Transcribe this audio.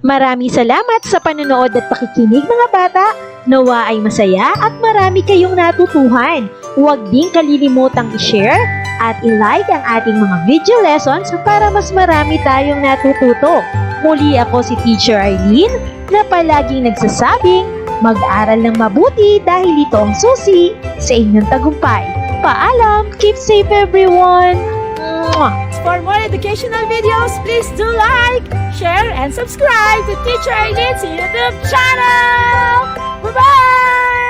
Maraming salamat sa panonood at pakikinig mga bata. Nawa ay masaya at marami kayong natutuhan. Huwag din kalilimutang i-share at i-like ang ating mga video lessons para mas marami tayong natututo. Muli ako si Teacher Arlene na palaging nagsasabing mag-aral ng mabuti dahil ito ang susi sa inyong tagumpay. Paalam! Keep safe everyone! Mwah! For more educational videos, please do like, share, and subscribe to Teacher Arlene's YouTube channel! Bye-bye!